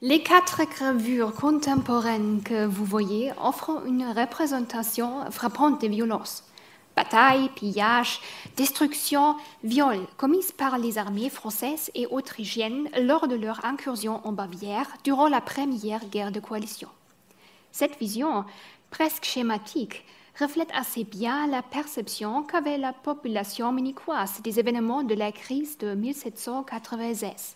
Les 4 gravures contemporaines que vous voyez offrent une représentation frappante des violences. Batailles, pillages, destructions, viols commis par les armées françaises et autrichiennes lors de leur incursion en Bavière durant la première guerre de coalition. Cette vision, presque schématique, reflète assez bien la perception qu'avait la population munichoise des événements de la crise de 1796.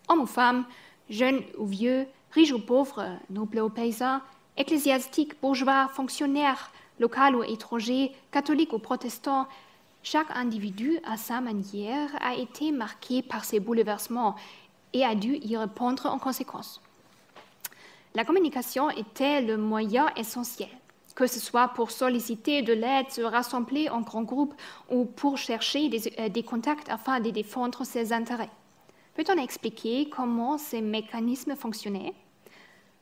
Hommes ou femmes, jeunes ou vieux, riches ou pauvres, nobles ou paysans, ecclésiastiques, bourgeois, fonctionnaires, locaux ou étrangers, catholiques ou protestants, chaque individu, à sa manière, a été marqué par ces bouleversements et a dû y répondre en conséquence. La communication était le moyen essentiel, que ce soit pour solliciter de l'aide, se rassembler en grands groupes ou pour chercher des contacts afin de défendre ses intérêts. Peut-on expliquer comment ces mécanismes fonctionnaient?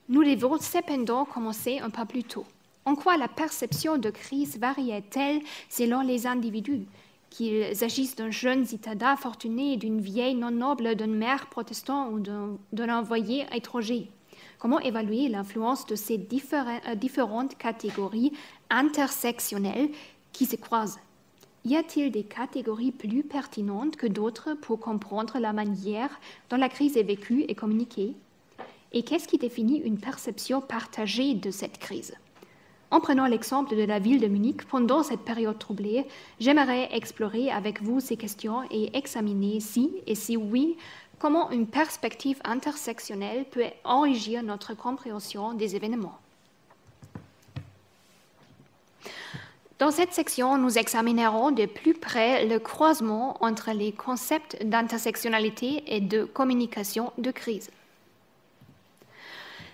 Nous devons cependant commencer un peu plus tôt. En quoi la perception de crise variait-elle selon les individus, qu'il s'agisse d'un jeune citadin fortuné, d'une vieille non noble, d'un maire protestant ou d'un envoyé étranger? Comment évaluer l'influence de ces différentes catégories intersectionnelles qui se croisent? Y a-t-il des catégories plus pertinentes que d'autres pour comprendre la manière dont la crise est vécue et communiquée? Et qu'est-ce qui définit une perception partagée de cette crise? En prenant l'exemple de la ville de Munich pendant cette période troublée, j'aimerais explorer avec vous ces questions et examiner si, et si oui, comment une perspective intersectionnelle peut enrichir notre compréhension des événements. Dans cette section, nous examinerons de plus près le croisement entre les concepts d'intersectionnalité et de communication de crise.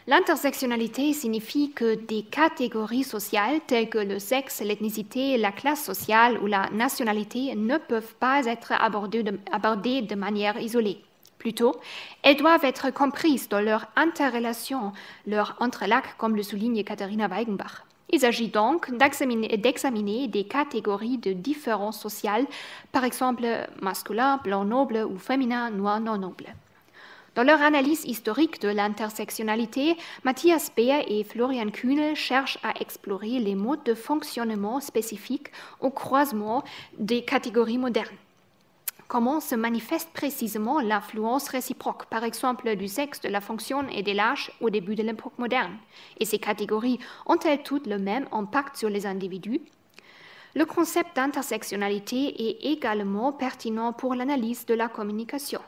L'intersectionnalité signifie que des catégories sociales telles que le sexe, l'ethnicité, la classe sociale ou la nationalité ne peuvent pas être abordées de manière isolée. Plutôt, elles doivent être comprises dans leur interrelation, leur entrelac, comme le souligne Katharina Weigenbach. Il s'agit donc d'examiner des catégories de différences sociales, par exemple masculin, blanc noble ou féminin, noir non noble. Dans leur analyse historique de l'intersectionnalité, Matthias Beer et Florian Kühnel cherchent à explorer les modes de fonctionnement spécifiques au croisement des catégories modernes. Comment se manifeste précisément l'influence réciproque, par exemple du sexe, de la fonction et de l'âge au début de l'époque moderne? Et ces catégories ont-elles toutes le même impact sur les individus? Le concept d'intersectionnalité est également pertinent pour l'analyse de la communication.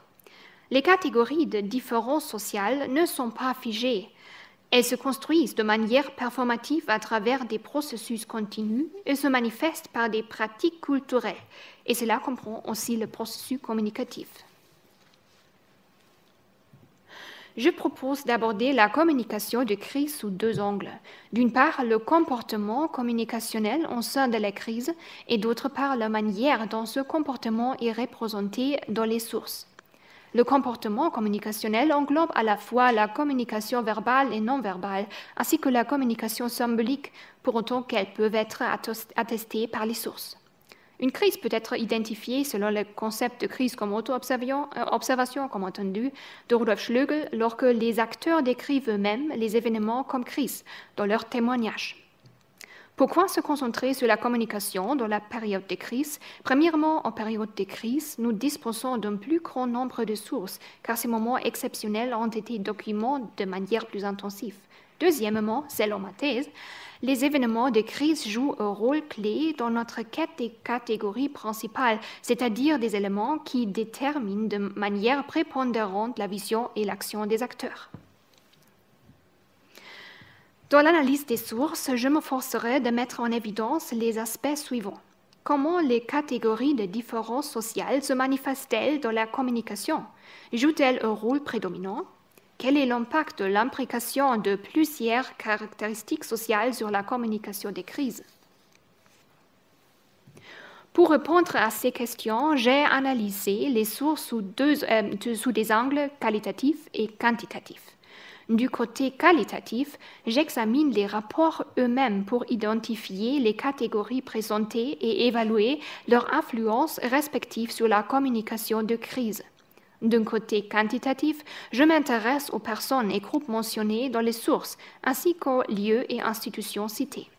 Les catégories de différences sociales ne sont pas figées. Elles se construisent de manière performative à travers des processus continus et se manifestent par des pratiques culturelles. Et cela comprend aussi le processus communicatif. Je propose d'aborder la communication de crise sous 2 angles. D'une part, le comportement communicationnel en sein de la crise et d'autre part, la manière dont ce comportement est représenté dans les sources. Le comportement communicationnel englobe à la fois la communication verbale et non verbale, ainsi que la communication symbolique, pour autant qu'elles peuvent être attestées par les sources. Une crise peut être identifiée selon le concept de crise comme auto-observation, comme entendu, de Rudolf Schlögl, lorsque les acteurs décrivent eux-mêmes les événements comme crise dans leurs témoignages. Pourquoi se concentrer sur la communication dans la période de crise? Premièrement, en période de crise, nous disposons d'un plus grand nombre de sources, car ces moments exceptionnels ont été documentés de manière plus intensive. Deuxièmement, selon ma thèse, les événements de crise jouent un rôle clé dans notre quête des catégories principales, c'est-à-dire des éléments qui déterminent de manière prépondérante la vision et l'action des acteurs. Dans l'analyse des sources, je me forcerai de mettre en évidence les aspects suivants. Comment les catégories de différences sociales se manifestent-elles dans la communication? Jouent-elles un rôle prédominant? Quel est l'impact de l'imprécation de plusieurs caractéristiques sociales sur la communication des crises? Pour répondre à ces questions, j'ai analysé les sources sous des angles qualitatifs et quantitatifs. Du côté qualitatif, j'examine les rapports eux-mêmes pour identifier les catégories présentées et évaluer leur influence respective sur la communication de crise. D'un côté quantitatif, je m'intéresse aux personnes et groupes mentionnés dans les sources, ainsi qu'aux lieux et institutions cités.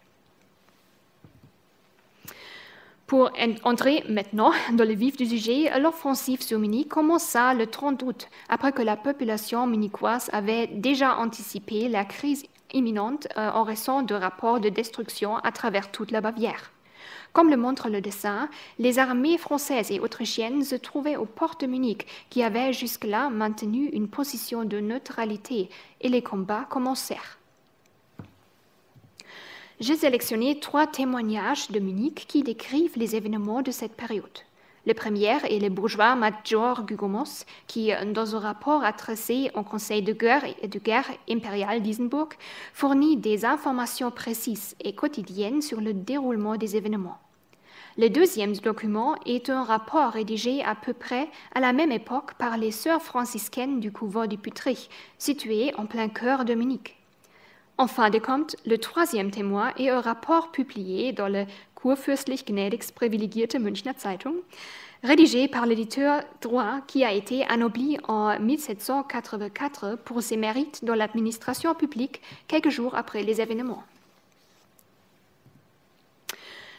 Pour entrer maintenant dans le vif du sujet, l'offensive sur Munich commença le 30 août, après que la population munichoise avait déjà anticipé la crise imminente en raison de rapports de destruction à travers toute la Bavière. Comme le montre le dessin, les armées françaises et autrichiennes se trouvaient aux portes de Munich, qui avaient jusque-là maintenu une position de neutralité, et les combats commencèrent. J'ai sélectionné 3 témoignages de Munich qui décrivent les événements de cette période. Le premier est le bourgeois Major Gugomos, qui, dans un rapport adressé au Conseil de guerre impérial d'Isenburg, fournit des informations précises et quotidiennes sur le déroulement des événements. Le deuxième document est un rapport rédigé à peu près à la même époque par les sœurs franciscaines du couvent du Putrich, situé en plein cœur de Munich. En fin de compte, le troisième témoin est un rapport publié dans le Kurfürstlich Gnädigst Privilegierte Münchner Zeitung, rédigé par l'éditeur droit qui a été anobli en 1784 pour ses mérites dans l'administration publique quelques jours après les événements.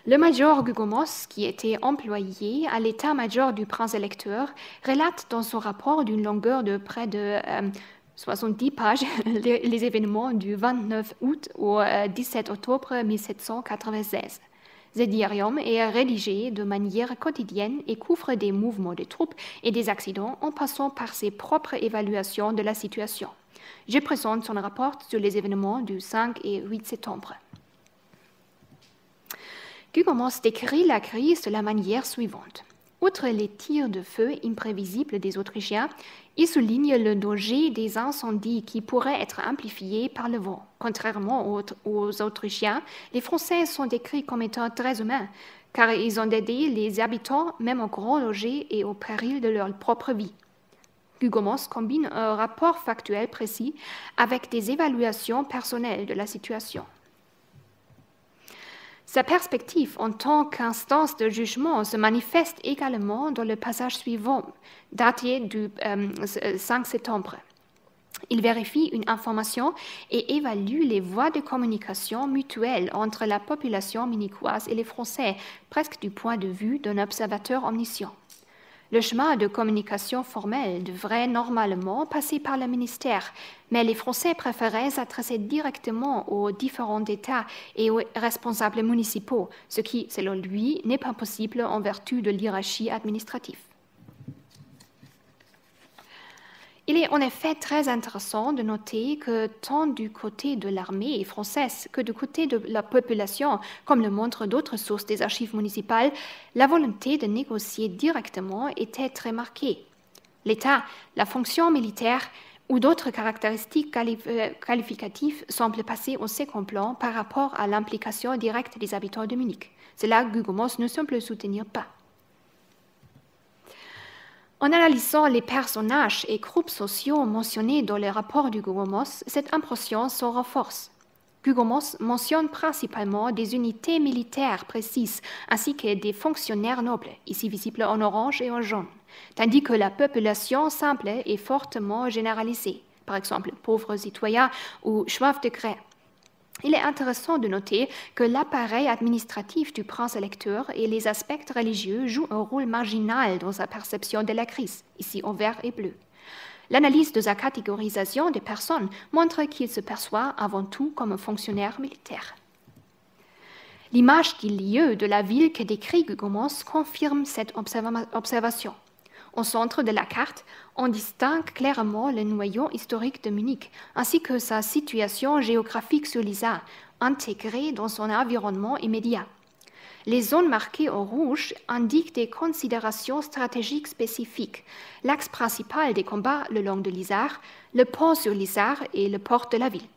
Le major Gugomos, qui était employé à l'état-major du prince-électeur, relate dans son rapport d'une longueur de près de 70 pages les événements du 29 août au 17 octobre 1796. Ce diarium est rédigé de manière quotidienne et couvre des mouvements de troupes et des accidents en passant par ses propres évaluations de la situation. Je présente son rapport sur les événements du 5 et 8 septembre. Gugomos décrit la crise de la manière suivante. Outre les tirs de feu imprévisibles des Autrichiens, il souligne le danger des incendies qui pourraient être amplifiés par le vent. Contrairement aux Autrichiens, les Français sont décrits comme étant très humains, car ils ont aidé les habitants même au grand danger et au péril de leur propre vie. Gugomos combine un rapport factuel précis avec des évaluations personnelles de la situation. Sa perspective en tant qu'instance de jugement se manifeste également dans le passage suivant, daté du 5 septembre. Il vérifie une information et évalue les voies de communication mutuelles entre la population munichoise et les Français, presque du point de vue d'un observateur omniscient. Le chemin de communication formelle devrait normalement passer par le ministère, mais les Français préféraient s'adresser directement aux différents États et aux responsables municipaux, ce qui, selon lui, n'est pas possible en vertu de l'hiérarchie administrative. Il est en effet très intéressant de noter que tant du côté de l'armée française que du côté de la population, comme le montrent d'autres sources des archives municipales, la volonté de négocier directement était très marquée. L'État, la fonction militaire ou d'autres caractéristiques qualificatives semblent passer au second plan par rapport à l'implication directe des habitants de Munich. C'est là que Gugomos ne semble soutenir pas. En analysant les personnages et groupes sociaux mentionnés dans les rapports du Gugomos, cette impression se renforce. Gugomos mentionne principalement des unités militaires précises ainsi que des fonctionnaires nobles, ici visibles en orange et en jaune, tandis que la population simple est fortement généralisée, par exemple pauvres citoyens ou chefs de gré. Il est intéressant de noter que l'appareil administratif du prince-électeur et les aspects religieux jouent un rôle marginal dans sa perception de la crise, ici en vert et bleu. L'analyse de sa catégorisation des personnes montre qu'il se perçoit avant tout comme un fonctionnaire militaire. L'image du lieu de la ville que décrit Gugomos confirme cette observation. Au centre de la carte, on distingue clairement le noyau historique de Munich, ainsi que sa situation géographique sur l'Isar, intégrée dans son environnement immédiat. Les zones marquées en rouge indiquent des considérations stratégiques spécifiques. L'axe principal des combats le long de l'Isar, le pont sur l'Isar et le port de la ville.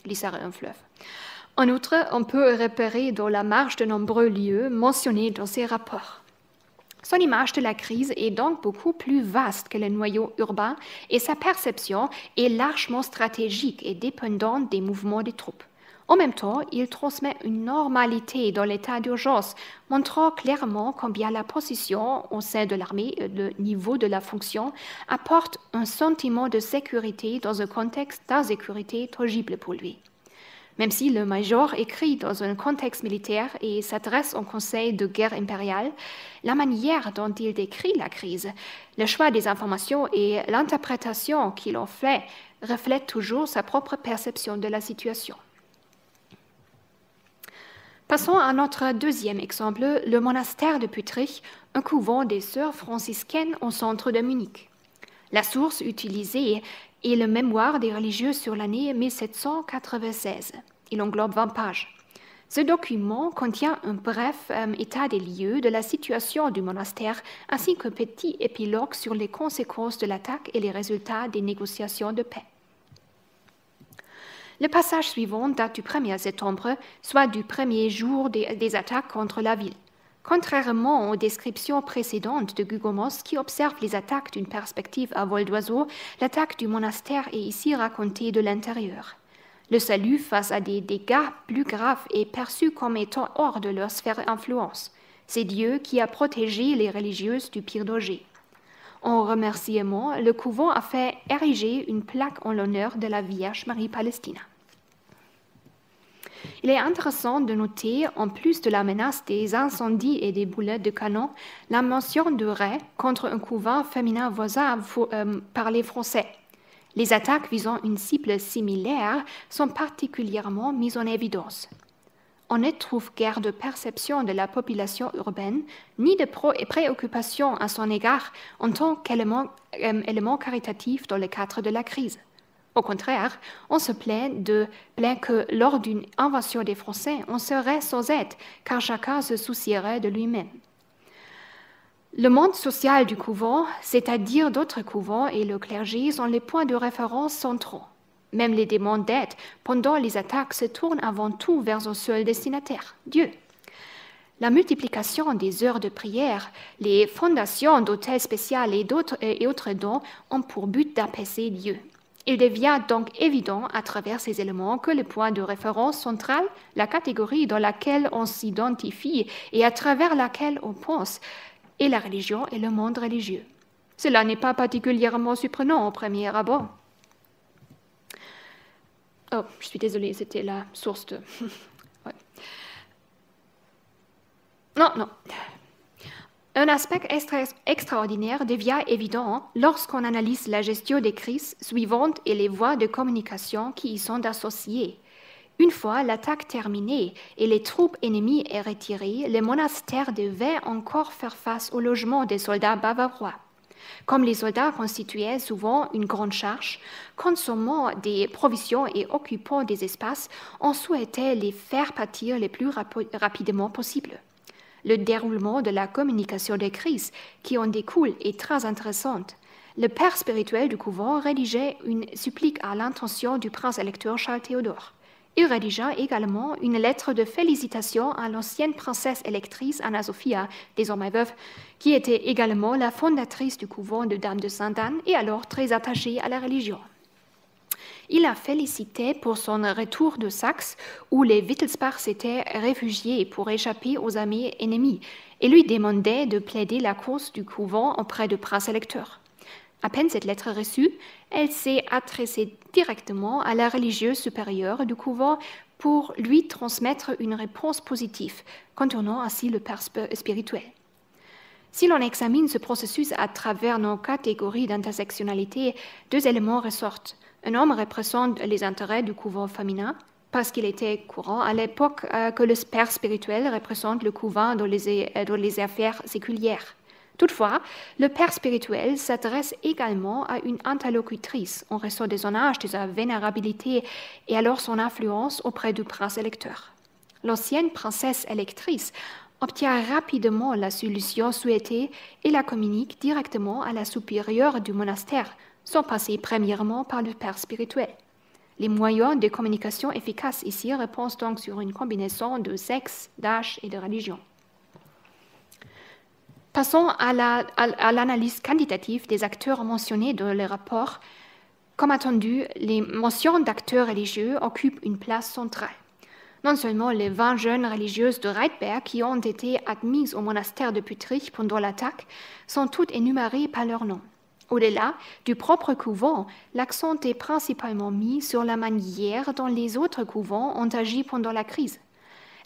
L'Isar est un fleuve. En outre, on peut repérer dans la marge de nombreux lieux mentionnés dans ces rapports. Son image de la crise est donc beaucoup plus vaste que le noyau urbain et sa perception est largement stratégique et dépendante des mouvements des troupes. En même temps, il transmet une normalité dans l'état d'urgence, montrant clairement combien la position au sein de l'armée et le niveau de la fonction apportent un sentiment de sécurité dans un contexte d'insécurité tangible pour lui. Même si le major écrit dans un contexte militaire et s'adresse au conseil de guerre impériale, la manière dont il décrit la crise, le choix des informations et l'interprétation qu'il en fait reflètent toujours sa propre perception de la situation. Passons à notre deuxième exemple, le monastère de Püttrich, un couvent des sœurs franciscaines au centre de Munich. La source utilisée est le mémoire des religieux sur l'année 1796. Il englobe 20 pages. Ce document contient un bref état des lieux de la situation du monastère ainsi qu'un petit épilogue sur les conséquences de l'attaque et les résultats des négociations de paix. Le passage suivant date du 1er septembre, soit du premier jour des attaques contre la ville. Contrairement aux descriptions précédentes de Gugomos qui observe les attaques d'une perspective à vol d'oiseau, l'attaque du monastère est ici racontée de l'intérieur. Le salut face à des dégâts plus graves est perçu comme étant hors de leur sphère d'influence. C'est Dieu qui a protégé les religieuses du pire danger. En remerciement, le couvent a fait ériger une plaque en l'honneur de la Vierge Marie Palestina. Il est intéressant de noter, en plus de la menace des incendies et des boulettes de canon, la mention de Ray contre un couvent féminin voisin par les Français. Les attaques visant une cible similaire sont particulièrement mises en évidence. On ne trouve guère de perception de la population urbaine, ni de préoccupation à son égard en tant qu'élément caritatif dans le cadre de la crise. Au contraire, on se plaint que lors d'une invasion des Français, on serait sans aide, car chacun se soucierait de lui-même. Le monde social du couvent, c'est-à-dire d'autres couvents et le clergé, sont les points de référence centraux. Même les demandes d'aide pendant les attaques se tournent avant tout vers un seul destinataire, Dieu. La multiplication des heures de prière, les fondations d'hôtels spéciaux et autres dons ont pour but d'apaiser Dieu. Il devient donc évident à travers ces éléments que le point de référence central, la catégorie dans laquelle on s'identifie et à travers laquelle on pense, est la religion et le monde religieux. Cela n'est pas particulièrement surprenant au premier abord. Oh, je suis désolée, c'était la source de... Ouais. Non. Un aspect extraordinaire devient évident lorsqu'on analyse la gestion des crises suivantes et les voies de communication qui y sont associées. Une fois l'attaque terminée et les troupes ennemies retirées, le monastère devait encore faire face au logement des soldats bavarois. Comme les soldats constituaient souvent une grande charge, consommant des provisions et occupant des espaces, on souhaitait les faire partir le plus rapidement possible. Le déroulement de la communication des crises qui en découle est très intéressant. Le père spirituel du couvent rédigeait une supplique à l'intention du prince électeur Charles Théodore. Il rédigea également une lettre de félicitations à l'ancienne princesse électrice Anna-Sophia, désormais veuve, qui était également la fondatrice du couvent de Dame de Sainte-Anne et alors très attachée à la religion. Il la félicitait pour son retour de Saxe, où les Wittelsbach s'étaient réfugiés pour échapper aux armées ennemies, et lui demandait de plaider la cause du couvent auprès du prince électeur. À peine cette lettre reçue, elle s'est adressée directement à la religieuse supérieure du couvent pour lui transmettre une réponse positive, contournant ainsi le père spirituel. Si l'on examine ce processus à travers nos catégories d'intersectionnalité, deux éléments ressortent. Un homme représente les intérêts du couvent féminin, parce qu'il était courant à l'époque que le père spirituel représente le couvent dans les affaires séculières. Toutefois, le père spirituel s'adresse également à une interlocutrice en raison de son âge, de sa vénérabilité et alors son influence auprès du prince électeur. L'ancienne princesse électrice obtient rapidement la solution souhaitée et la communique directement à la supérieure du monastère, sans passer premièrement par le père spirituel. Les moyens de communication efficaces ici reposent donc sur une combinaison de sexe, d'âge et de religion. Passons à l'analyse quantitative des acteurs mentionnés dans le rapport. Comme attendu, les mentions d'acteurs religieux occupent une place centrale. Non seulement les 20 jeunes religieuses de Reitberg qui ont été admises au monastère de Püttrich pendant l'attaque sont toutes énumérées par leur nom. Au-delà du propre couvent, l'accent est principalement mis sur la manière dont les autres couvents ont agi pendant la crise.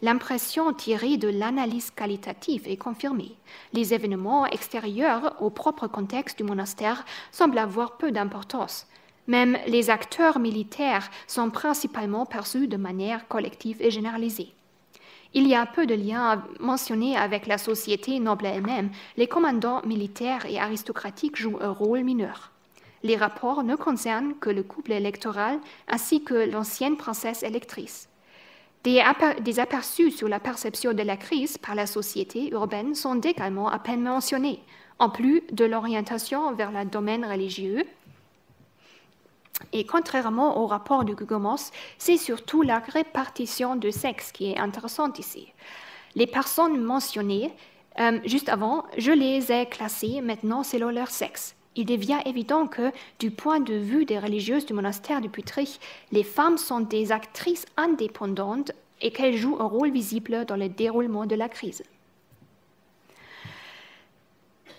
L'impression tirée de l'analyse qualitative est confirmée. Les événements extérieurs au propre contexte du monastère semblent avoir peu d'importance. Même les acteurs militaires sont principalement perçus de manière collective et généralisée. Il y a peu de liens mentionnés avec la société noble elle-même. Les commandants militaires et aristocratiques jouent un rôle mineur. Les rapports ne concernent que le couple électoral ainsi que l'ancienne princesse électrice. Des aperçus sur la perception de la crise par la société urbaine sont également à peine mentionnés, en plus de l'orientation vers le domaine religieux. Et contrairement au rapport de Gugemos, c'est surtout la répartition de sexe qui est intéressante ici. Les personnes mentionnées juste avant, je les ai classées maintenant selon leur sexe. Il devient évident que, du point de vue des religieuses du monastère de Püttrich, les femmes sont des actrices indépendantes et qu'elles jouent un rôle visible dans le déroulement de la crise.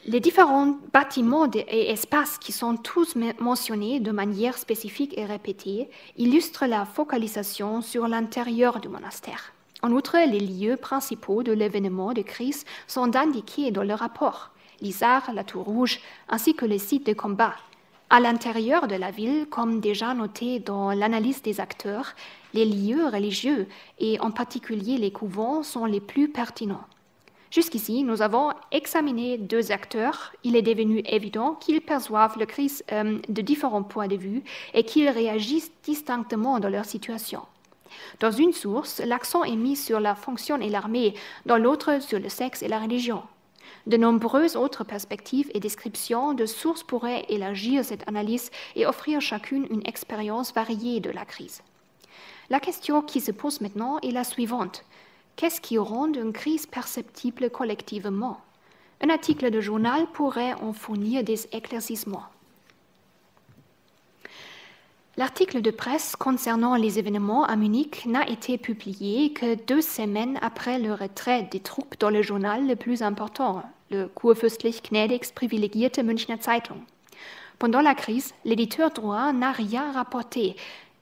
Les différents bâtiments et espaces qui sont tous mentionnés de manière spécifique et répétée illustrent la focalisation sur l'intérieur du monastère. En outre, les lieux principaux de l'événement de crise sont indiqués dans le rapport. L'Isard, la Tour Rouge, ainsi que les sites de combat. À l'intérieur de la ville, comme déjà noté dans l'analyse des acteurs, les lieux religieux, et en particulier les couvents, sont les plus pertinents. Jusqu'ici, nous avons examiné 2 acteurs. Il est devenu évident qu'ils perçoivent la crise de différents points de vue et qu'ils réagissent distinctement dans leur situation. Dans une source, l'accent est mis sur la fonction et l'armée, dans l'autre sur le sexe et la religion. De nombreuses autres perspectives et descriptions de sources pourraient élargir cette analyse et offrir chacune une expérience variée de la crise. La question qui se pose maintenant est la suivante. Qu'est-ce qui rend une crise perceptible collectivement? Un article de journal pourrait en fournir des éclaircissements. L'article de presse concernant les événements à Munich n'a été publié que 2 semaines après le retrait des troupes dans le journal le plus important, le Kurfürstlich Gnädigs privilégierte Münchner Zeitung. Pendant la crise, l'éditeur droit n'a rien rapporté,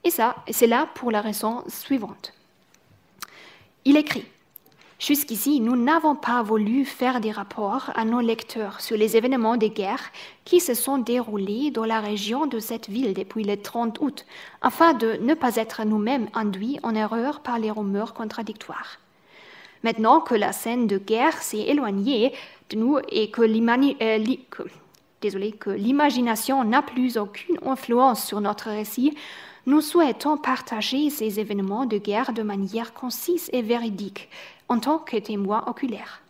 et c'est là pour la raison suivante. Il écrit « Jusqu'ici, nous n'avons pas voulu faire des rapports à nos lecteurs sur les événements de guerre qui se sont déroulés dans la région de cette ville depuis le 30 août, afin de ne pas être nous-mêmes induits en erreur par les rumeurs contradictoires. Maintenant que la scène de guerre s'est éloignée de nous et que l'imagination n'a plus aucune influence sur notre récit, nous souhaitons partager ces événements de guerre de manière concise et véridique, en tant que témoins oculaires.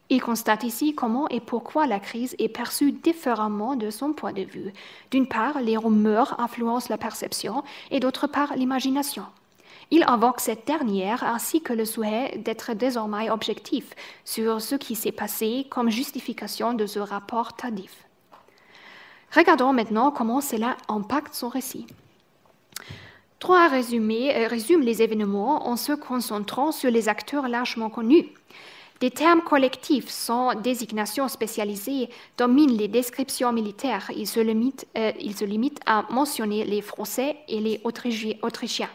Il constate ici comment et pourquoi la crise est perçue différemment de son point de vue. D'une part, les rumeurs influencent la perception et d'autre part, l'imagination. Il invoque cette dernière ainsi que le souhait d'être désormais objectif sur ce qui s'est passé comme justification de ce rapport tardif. Regardons maintenant comment cela impacte son récit. Troyes résume les événements en se concentrant sur les acteurs largement connus. Des termes collectifs sans désignation spécialisée dominent les descriptions militaires. Ils se limitent à mentionner les Français et les Autrichiens.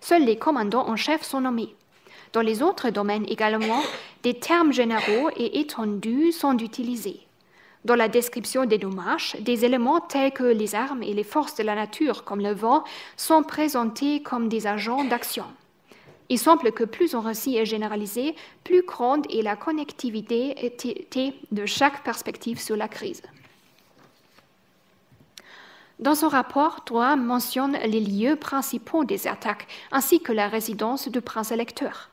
Seuls les commandants en chef sont nommés. Dans les autres domaines également, des termes généraux et étendus sont utilisés. Dans la description des dommages, des éléments tels que les armes et les forces de la nature, comme le vent, sont présentés comme des agents d'action. Il semble que plus un récit est généralisé, plus grande est la connectivité de chaque perspective sur la crise. Dans son rapport, Troyes mentionne les lieux principaux des attaques, ainsi que la résidence du prince électeur.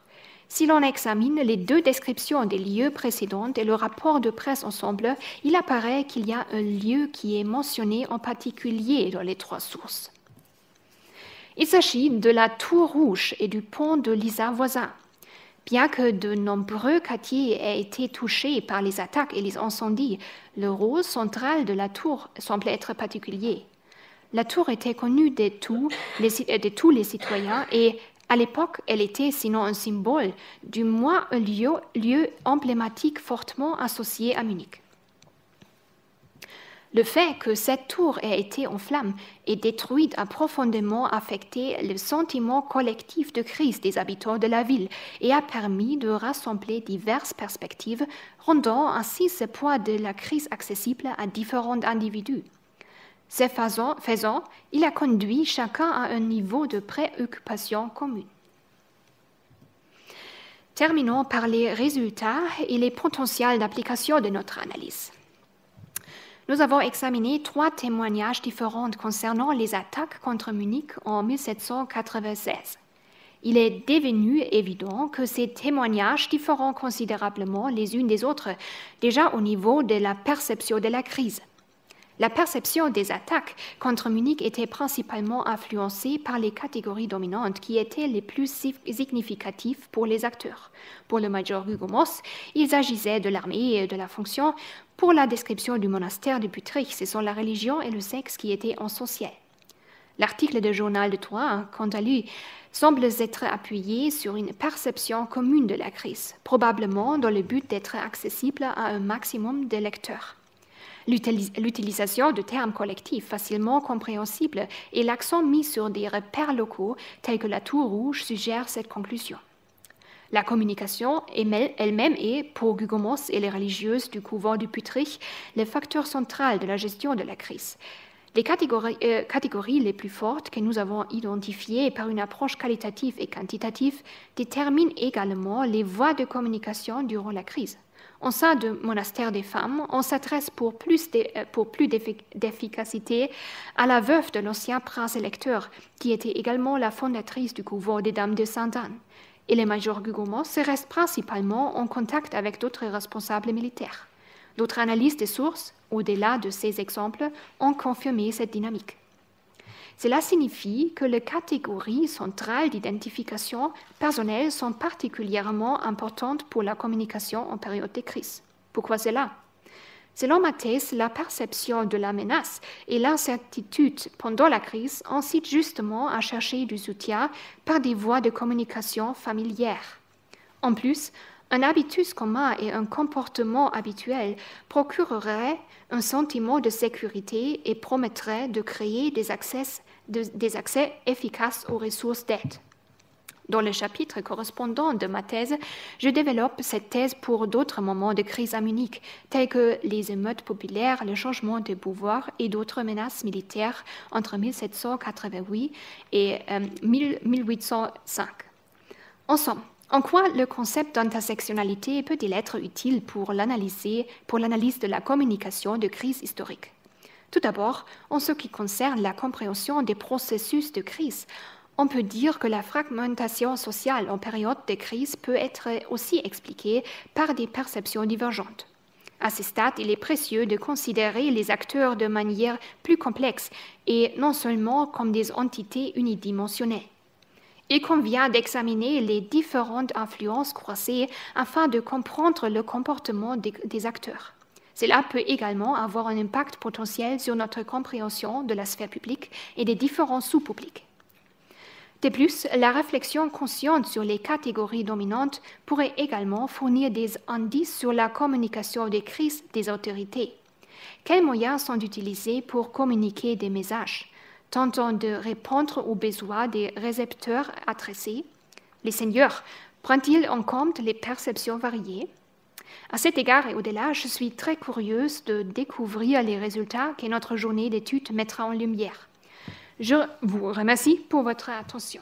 Si l'on examine les 2 descriptions des lieux précédentes et le rapport de presse ensemble, il apparaît qu'il y a un lieu qui est mentionné en particulier dans les 3 sources. Il s'agit de la Tour Rouge et du pont de l'Isard voisin. Bien que de nombreux quartiers aient été touchés par les attaques et les incendies, le rôle central de la tour semble être particulier. La tour était connue de tous les citoyens et À l'époque, elle était sinon un symbole, du moins un lieu emblématique fortement associé à Munich. Le fait que cette tour ait été en flammes et détruite a profondément affecté le sentiment collectif de crise des habitants de la ville et a permis de rassembler diverses perspectives, rendant ainsi ce poids de la crise accessible à différents individus. Ce faisant, il a conduit chacun à un niveau de préoccupation commune. Terminons par les résultats et les potentiels d'application de notre analyse. Nous avons examiné 3 témoignages différents concernant les attaques contre Munich en 1796. Il est devenu évident que ces témoignages diffèrent considérablement les unes des autres, déjà au niveau de la perception de la crise. La perception des attaques contre Munich était principalement influencée par les catégories dominantes qui étaient les plus significatives pour les acteurs. Pour le major Hugo Moss, il s'agissait de l'armée et de la fonction. Pour la description du monastère de Pütrich, ce sont la religion et le sexe qui étaient essentiels. L'article du journal de Troyes, quant à lui, semble être appuyé sur une perception commune de la crise, probablement dans le but d'être accessible à un maximum de lecteurs. L'utilisation de termes collectifs facilement compréhensibles et l'accent mis sur des repères locaux tels que la Tour Rouge suggèrent cette conclusion. La communication elle-même est, pour Hugo Moss et les religieuses du couvent du Pütrich, le facteur central de la gestion de la crise. Les catégories les plus fortes que nous avons identifiées par une approche qualitative et quantitative déterminent également les voies de communication durant la crise. Au sein du monastère des femmes, on s'adresse pour plus d'efficacité à la veuve de l'ancien prince électeur, qui était également la fondatrice du couvent des Dames de Sainte-Anne. Et le major Hugo Moss reste principalement en contact avec d'autres responsables militaires. D'autres analyses des sources, au-delà de ces exemples, ont confirmé cette dynamique. Cela signifie que les catégories centrales d'identification personnelle sont particulièrement importantes pour la communication en période de crise. Pourquoi cela? Selon ma thèse, la perception de la menace et l'incertitude pendant la crise incitent justement à chercher du soutien par des voies de communication familières. En plus, un habitus commun et un comportement habituel procureraient un sentiment de sécurité et promettraient de créer des accès efficaces aux ressources d'aide. Dans le chapitre correspondant de ma thèse, je développe cette thèse pour d'autres moments de crise à Munich, tels que les émeutes populaires, le changement de pouvoir et d'autres menaces militaires entre 1788 et 1805. Ensemble, en quoi le concept d'intersectionnalité peut-il être utile pour l'analyse de la communication de crise historique? Tout d'abord, en ce qui concerne la compréhension des processus de crise, on peut dire que la fragmentation sociale en période de crise peut être aussi expliquée par des perceptions divergentes. À ce stade, il est précieux de considérer les acteurs de manière plus complexe et non seulement comme des entités unidimensionnelles. Il convient d'examiner les différentes influences croisées afin de comprendre le comportement des acteurs. Cela peut également avoir un impact potentiel sur notre compréhension de la sphère publique et des différents sous-publics. De plus, la réflexion consciente sur les catégories dominantes pourrait également fournir des indices sur la communication des crises des autorités. Quels moyens sont utilisés pour communiquer des messages, tentant de répondre aux besoins des récepteurs adressés? Les seigneurs prennent-ils en compte les perceptions variées? À cet égard et au-delà, je suis très curieuse de découvrir les résultats que notre journée d'études mettra en lumière. Je vous remercie pour votre attention.